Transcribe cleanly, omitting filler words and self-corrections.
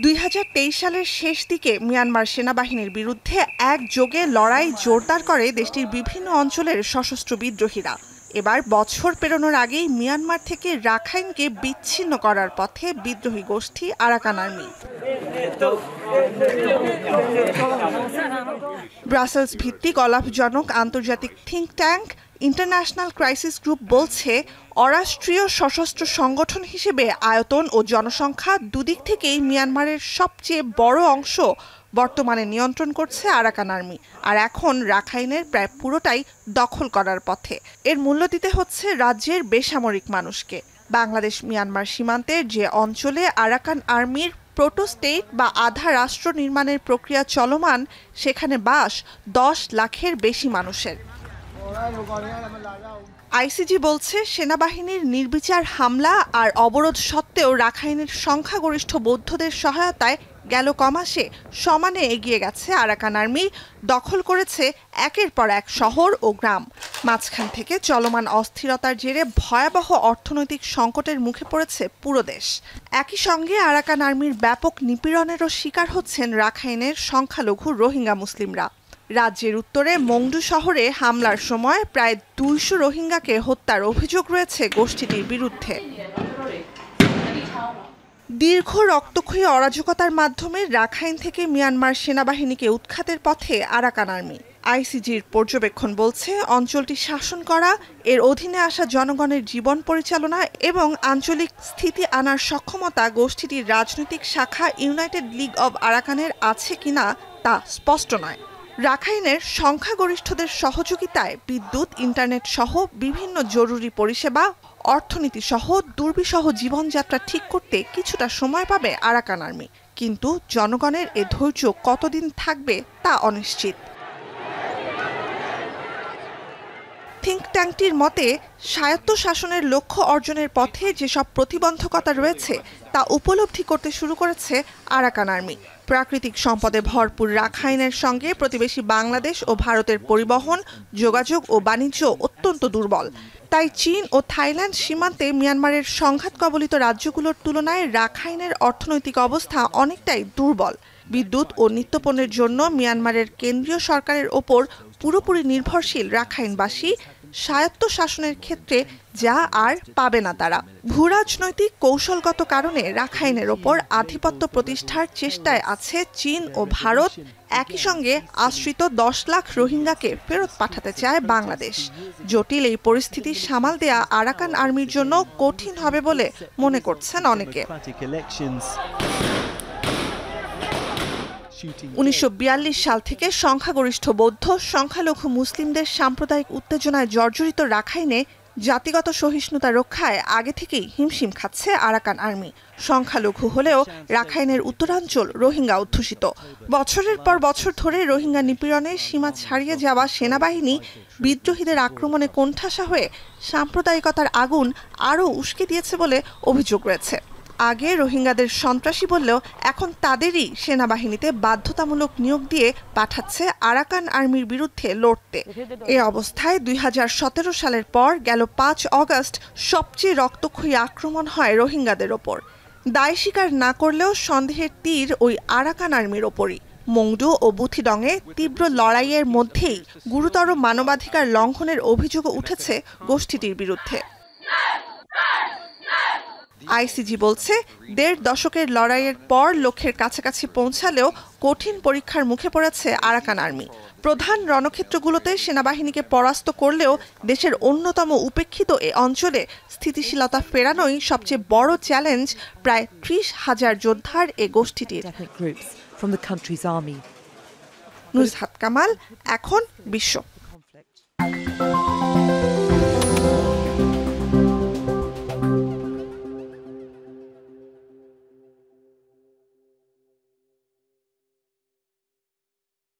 2023 সালের শেষ দিকে মিয়ানমার সেনাবাহিনীর বিরুদ্ধে একযোগে লড়াই জোরদার করে দেশটির বিভিন্ন অঞ্চলের সশস্ত্র বিদ্রোহীরা। এবার বছর পেরোনোর আগেই মিয়ানমার থেকে রাখাইনকে বিচ্ছিন্ন করার পথে বিদ্রোহী গোষ্ঠী আরাকান আর্মি। ব্রাসেলস ভিত্তিক অলাভজনক আন্তর্জাতিক think tank international crisis group বলছে, অরাষ্ট্রীয় সশস্ত্র সংগঠন হিসেবে আয়তন ও জনসংখ্যা দুদিক থেকেই মিয়ানমারের সবচেয়ে বড় অংশ বর্তমানে নিয়ন্ত্রণ করছে আরাকান আর্মি, আর এখন রাখাইনের প্রায় পুরোটাই দখল করার পথে। এর মূল্য দিতে হচ্ছে রাজ্যের বেসামরিক মানুষকে। বাংলাদেশ মিয়ানমার সীমান্তের যে অঞ্চলে আরাকান আর্মির প্রোটো স্টেট বা আধা রাষ্ট্র নির্মাণের প্রক্রিয়া চলমান, সেখানে বাস 10 লাখের বেশি মানুষের। আইসিজি বলছে, সেনাবাহিনীর নির্বিচার হামলা আর অবরোধ সত্ত্বেও রাখাইনের সংখ্যাগরিষ্ঠ বৌদ্ধদের সহায়তায় গেল কমাসে সমানে এগিয়ে গেছে আরাকান আর্মি, দখল করেছে একের পর এক শহর ও গ্রাম। মাঝখান থেকে চলমান অস্থিরতার জেরে ভয়াবহ অর্থনৈতিক সংকটের মুখে পড়েছে পুরো দেশ। একই সঙ্গে আরাকান আর্মির ব্যাপক নিপীড়নেরও শিকার হচ্ছেন রাখাইনের সংখ্যালঘু রোহিঙ্গা মুসলিমরা। রাজ্যের উত্তরে মংডু শহরে হামলার সময় প্রায় 200 রোহিঙ্গাকে হত্যার অভিযোগ রয়েছে গোষ্ঠীটির বিরুদ্ধে। দীর্ঘ রক্তক্ষয়ী অরাজকতার মাধ্যমে রাখাইন থেকে মিয়ানমার সেনাবাহিনীকে উৎখাতের পথে আরাকান আর্মি। আইসিজির পর্যবেক্ষণ বলছে, অঞ্চলটি শাসন করা, এর অধীনে আসা জনগণের জীবন পরিচালনা এবং আঞ্চলিক স্থিতি আনার সক্ষমতা গোষ্ঠীটির রাজনৈতিক শাখা ইউনাইটেড লিগ অব আরাকানের আছে কিনা তা স্পষ্ট নয়। রাখাইনের সংখ্যাগরিষ্ঠদের সহযোগিতায় বিদ্যুৎ, ইন্টারনেট সহ বিভিন্ন জরুরি পরিষেবা, অর্থনীতি সহ দুর্বিষহ জীবনযাত্রা ঠিক করতে কিছুটা সময় পাবে আরাকান আর্মি, কিন্তু জনগণের এ ধৈর্য কতদিন থাকবে তা অনিশ্চিত। থিঙ্ক ট্যাঙ্কটির মতে, স্বায়ত্তশাসনের লক্ষ্য অর্জনের পথে যেসব প্রতিবন্ধকতা রয়েছে তা উপলব্ধি করতে শুরু করেছে আরাকান আর্মি। প্রাকৃতিক সম্পদে ভরপুর রাখাইনের সঙ্গে প্রতিবেশী বাংলাদেশ ও ভারতের পরিবহন, যোগাযোগ ও বাণিজ্য অত্যন্ত দুর্বল। তাই চীন ও থাইল্যান্ড সীমান্তে মিয়ানমারের সংঘাত কবলিত রাজ্যগুলোর তুলনায় রাখাইনের অর্থনৈতিক অবস্থা অনেকটাই দুর্বল। বিদ্যুৎ ও নিত্যপণ্যের জন্য মিয়ানমারের কেন্দ্রীয় সরকারের ওপর পুরোপুরি নির্ভরশীল রাখাইনবাসী স্বায়ত্তশাসনের ক্ষেত্রে যা আর পাবে না তারা। ভূরাজনৈতিক কৌশলগত কারণে রাখাইনের ওপর আধিপত্য প্রতিষ্ঠার চেষ্টায় আছে চীন ও ভারত। একই সঙ্গে আশ্রিত 10 লাখ রোহিঙ্গাকে ফেরত পাঠাতে চায় বাংলাদেশ। জটিল এই পরিস্থিতি সামাল দেয়া আরাকান আর্মির জন্য কঠিন হবে বলে মনে করছেন অনেকে। 1942 সাল থেকে সংখ্যাগরিষ্ঠ বৌদ্ধ, সংখ্যালঘু মুসলিমদের সাম্প্রদায়িক উত্তেজনায় জর্জরিত রাখাইনে জাতিগত সহিষ্ণুতা রক্ষায় আগে থেকেই হিমশিম খাচ্ছে আরাকান আর্মি। সংখ্যালঘু হলেও রাখাইনের উত্তরাঞ্চল রোহিঙ্গা অধ্যুষিত। বছরের পর বছর ধরে রোহিঙ্গা নিপীড়নে সীমা ছাড়িয়ে যাওয়া সেনাবাহিনী বিদ্রোহীদের আক্রমণে কোণঠাসা হয়ে সাম্প্রদায়িকতার আগুন আরও উস্কে দিয়েছে বলে অভিযোগ রয়েছে। আগে রোহিঙ্গাদের সন্ত্রাসী বললেও এখন তাদেরই সেনাবাহিনীতে বাধ্যতামূলক নিয়োগ দিয়ে পাঠাচ্ছে আরাকান আর্মির বিরুদ্ধে লড়তে। এ অবস্থায় 2017 সালের পর গেল 5 অগস্ট সবচেয়ে রক্তক্ষয়ী আক্রমণ হয় রোহিঙ্গাদের ওপর। দায় স্বীকার না করলেও সন্দেহের তীর ওই আরাকান আর্মির ওপরই। মংডু ও বুথিডংয়ে তীব্র লড়াইয়ের মধ্যেই গুরুতর মানবাধিকার লঙ্ঘনের অভিযোগও উঠেছে গোষ্ঠীটির বিরুদ্ধে। আইসিজি বলছে, 1.5 দশকের লড়াইয়ের পর লক্ষ্যের কাছাকাছি পৌঁছালেও কঠিন পরীক্ষার মুখে পড়েছে আরাকান আর্মি। প্রধান রণক্ষেত্রগুলোতে সেনাবাহিনীকে পরাস্ত করলেও দেশের অন্যতম উপেক্ষিত এ অঞ্চলে স্থিতিশীলতা ফেরানোই সবচেয়ে বড় চ্যালেঞ্জ প্রায় 30,000 যোদ্ধার এ গোষ্ঠীটির। নুজহাত কামাল, এখন বিশ্ব।